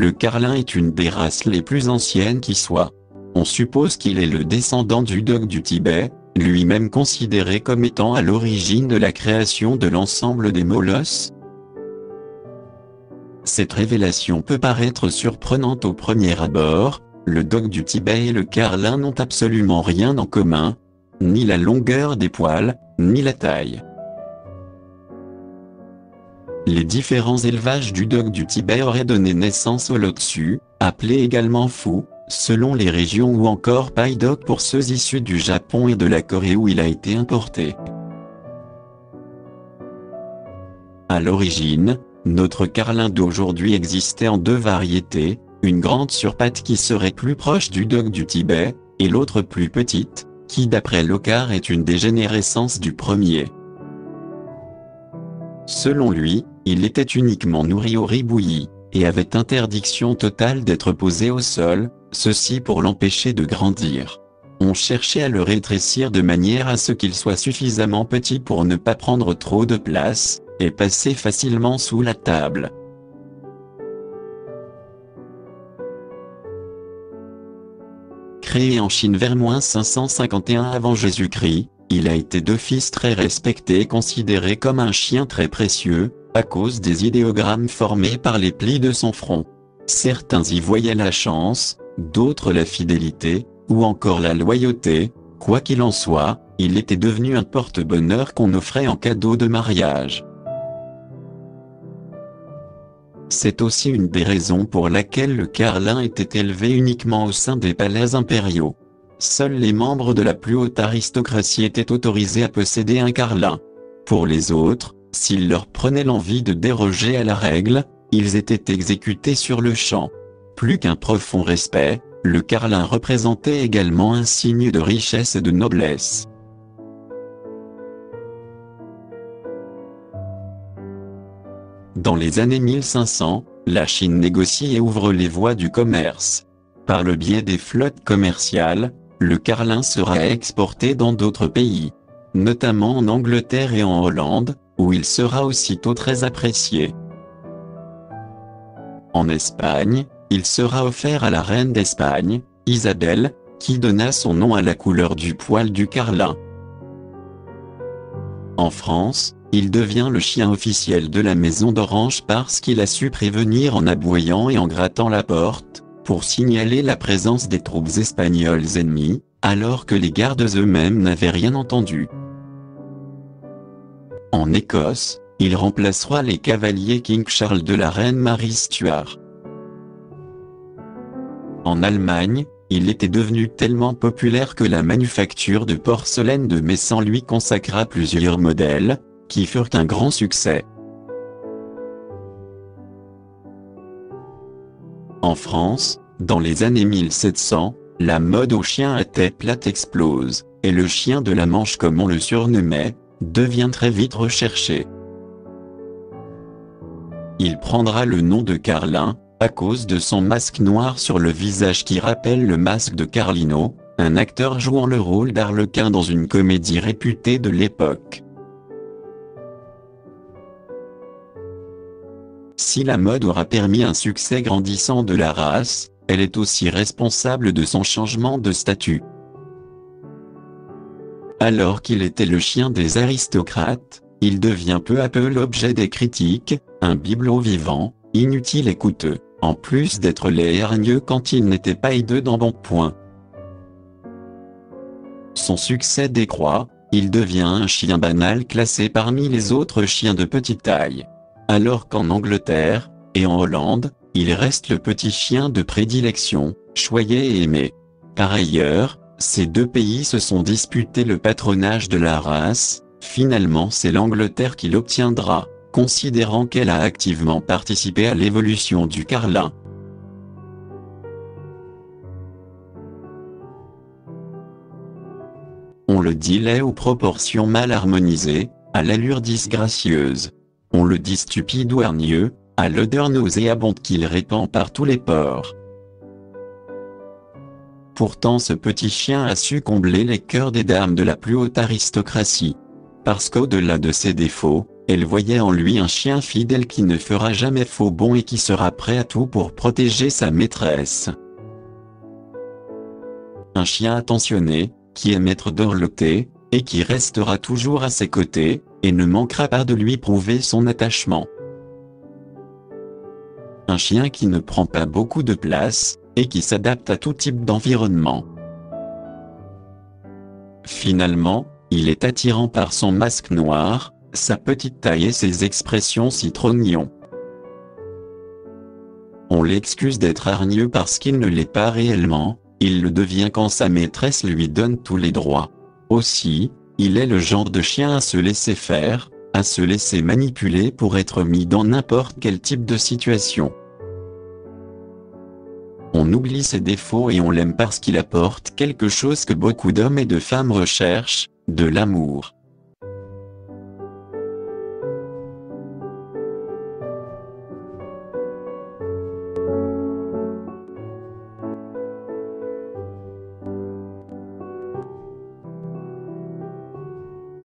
Le carlin est une des races les plus anciennes qui soit. On suppose qu'il est le descendant du dogue du Tibet, lui-même considéré comme étant à l'origine de la création de l'ensemble des molosses. Cette révélation peut paraître surprenante au premier abord, le dogue du Tibet et le carlin n'ont absolument rien en commun, ni la longueur des poils, ni la taille. Les différents élevages du dogue du Tibet auraient donné naissance au Lotsu, appelé également Fu, selon les régions, ou encore Pai Dog pour ceux issus du Japon et de la Corée où il a été importé. À l'origine, notre carlin d'aujourd'hui existait en deux variétés, une grande surpatte qui serait plus proche du dogue du Tibet, et l'autre plus petite, qui d'après Locard est une dégénérescence du premier. Selon lui, il était uniquement nourri au riz bouilli, et avait interdiction totale d'être posé au sol, ceci pour l'empêcher de grandir. On cherchait à le rétrécir de manière à ce qu'il soit suffisamment petit pour ne pas prendre trop de place, et passer facilement sous la table. Créé en Chine vers -551 avant Jésus-Christ, il a été d'office très respecté et considéré comme un chien très précieux, à cause des idéogrammes formés par les plis de son front. Certains y voyaient la chance, d'autres la fidélité, ou encore la loyauté. Quoi qu'il en soit, il était devenu un porte-bonheur qu'on offrait en cadeau de mariage. C'est aussi une des raisons pour laquelle le carlin était élevé uniquement au sein des palais impériaux. Seuls les membres de la plus haute aristocratie étaient autorisés à posséder un carlin. Pour les autres, s'il leur prenait l'envie de déroger à la règle, ils étaient exécutés sur le champ. Plus qu'un profond respect, le carlin représentait également un signe de richesse et de noblesse. Dans les années 1500, la Chine négocie et ouvre les voies du commerce. Par le biais des flottes commerciales, le carlin sera exporté dans d'autres pays, notamment en Angleterre et en Hollande, où il sera aussitôt très apprécié. En Espagne, il sera offert à la reine d'Espagne, Isabelle, qui donna son nom à la couleur du poil du carlin. En France, il devient le chien officiel de la maison d'Orange parce qu'il a su prévenir en aboyant et en grattant la porte, pour signaler la présence des troupes espagnoles ennemies, alors que les gardes eux-mêmes n'avaient rien entendu. En Écosse, il remplacera les cavaliers King Charles de la reine Marie Stuart. En Allemagne, il était devenu tellement populaire que la manufacture de porcelaine de Meissen lui consacra plusieurs modèles, qui furent un grand succès. En France, dans les années 1700, la mode au chien à tête plate explose, et le chien de la Manche comme on le surnommait, devient très vite recherché. Il prendra le nom de carlin, à cause de son masque noir sur le visage qui rappelle le masque de Carlino, un acteur jouant le rôle d'Arlequin dans une comédie réputée de l'époque. Si la mode aura permis un succès grandissant de la race, elle est aussi responsable de son changement de statut. Alors qu'il était le chien des aristocrates, il devient peu à peu l'objet des critiques, un bibelot vivant, inutile et coûteux, en plus d'être laid et hargneux quand il n'était pas hideux d'embonpoint. Son succès décroît, il devient un chien banal classé parmi les autres chiens de petite taille. Alors qu'en Angleterre, et en Hollande, il reste le petit chien de prédilection, choyé et aimé. Par ailleurs, ces deux pays se sont disputés le patronage de la race, finalement c'est l'Angleterre qui l'obtiendra, considérant qu'elle a activement participé à l'évolution du carlin. On le dit laid aux proportions mal harmonisées, à l'allure disgracieuse. On le dit stupide ou hargneux, à l'odeur nauséabonde qu'il répand par tous les pores. Pourtant ce petit chien a su combler les cœurs des dames de la plus haute aristocratie. Parce qu'au-delà de ses défauts, Elle voyait en lui un chien fidèle qui ne fera jamais faux bond et qui sera prêt à tout pour protéger sa maîtresse. Un chien attentionné, qui est maître d'Orloté, et qui restera toujours à ses côtés, et ne manquera pas de lui prouver son attachement. Un chien qui ne prend pas beaucoup de place, et qui s'adapte à tout type d'environnement. Finalement, il est attirant par son masque noir, sa petite taille et ses expressions citronnillon. On l'excuse d'être hargneux parce qu'il ne l'est pas réellement, il le devient quand sa maîtresse lui donne tous les droits. Aussi, il est le genre de chien à se laisser faire, à se laisser manipuler pour être mis dans n'importe quel type de situation. On oublie ses défauts et on l'aime parce qu'il apporte quelque chose que beaucoup d'hommes et de femmes recherchent, de l'amour.